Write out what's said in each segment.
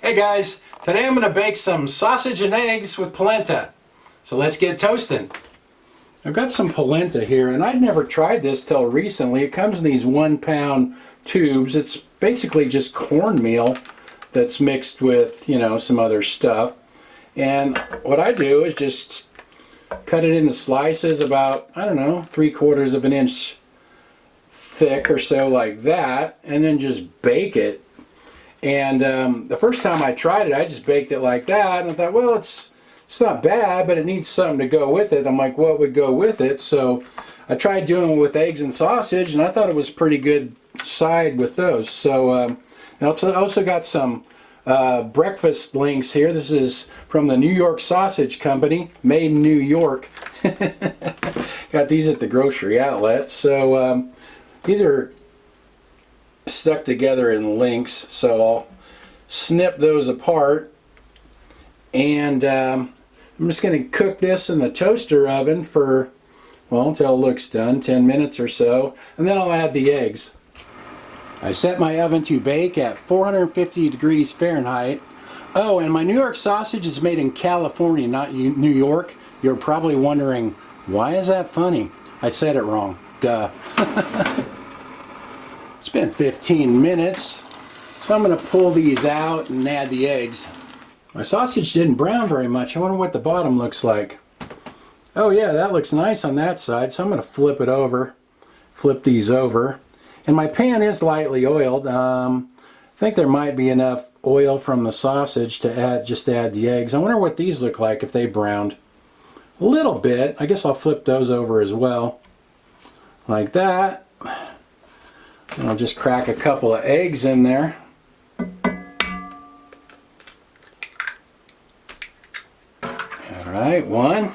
Hey guys, today I'm going to bake some sausage and eggs with polenta. So let's get toasting. I've got some polenta here, and I'd never tried this till recently. It comes in these 1-pound tubes. It's basically just cornmeal that's mixed with, some other stuff. And what I do is just cut it into slices about, 3/4 of an inch thick or so, like that, and then just bake it. And the first time I tried it, I just baked it like that, and I thought, well, it's not bad, but it needs something to go with it. I'm like, what would go with it? So I tried doing it with eggs and sausage, and I thought it was pretty good side with those. So I also got some breakfast links here. This is from the New York Sausage Company, made in New York. Got these at the grocery outlet. So these are stuck together in links, so I'll snip those apart, and I'm just going to cook this in the toaster oven for, well, until it looks done, 10 minutes or so, and then I'll add the eggs. I set my oven to bake at 450 degrees Fahrenheit. Oh, and my New York sausage is made in California, not New York. You're probably wondering, why is that funny? I said it wrong. Duh. It's been 15 minutes, so I'm going to pull these out and add the eggs. My sausage didn't brown very much. I wonder what the bottom looks like. Oh yeah, that looks nice on that side, so I'm going to flip these over. And my pan is lightly oiled. I think there might be enough oil from the sausage to add the eggs. I wonder what these look like if they browned. A little bit. I guess I'll flip those over as well, like that. And I'll just crack a couple of eggs in there. Alright, 1,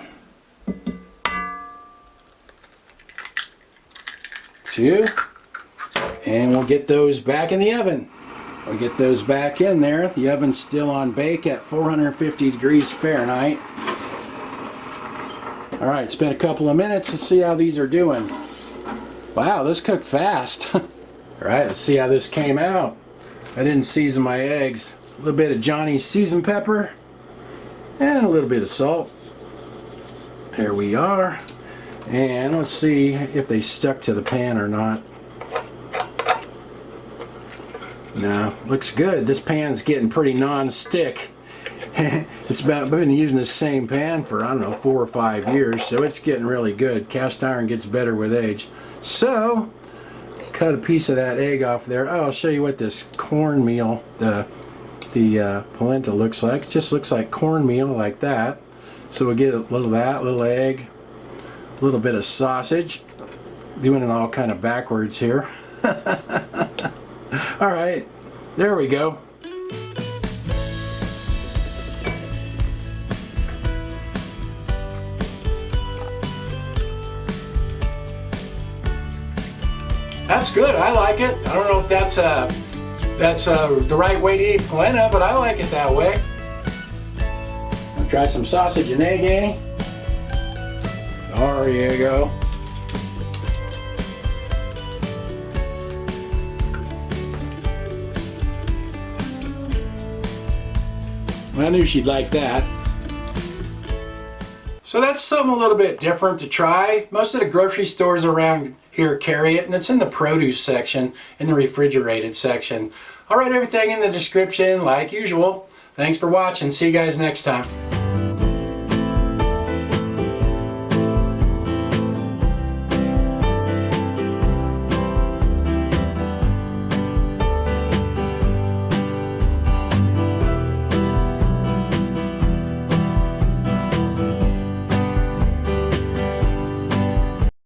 2, and we'll get those back in the oven. We'll get those back in there. The oven's still on bake at 450 degrees Fahrenheit. Alright, it's been a couple of minutes. Let's see how these are doing. Wow, those cook fast. Alright, let's see how this came out. I didn't season my eggs. A little bit of Johnny's seasoned pepper and a little bit of salt. There we are. And let's see if they stuck to the pan or not. No, looks good. This pan's getting pretty non-stick. I've been using the same pan for, 4 or 5 years, so it's getting really good. Cast iron gets better with age. So cut a piece of that egg off there. Oh, I'll show you what this cornmeal, the polenta looks like. It just looks like cornmeal, like that. So we'll get a little of that, little egg, a little bit of sausage. Doing it all kind of backwards here. All right, there we go. That's good. I like it. I don't know if that's the right way to eat polenta, but I like it that way. I'll try some sausage and egg, Annie. There you go. I knew she'd like that. So that's something a little bit different to try. Most of the grocery stores around here carry it, and it's in the produce section, in the refrigerated section. I'll write everything in the description like usual. Thanks for watching. See you guys next time.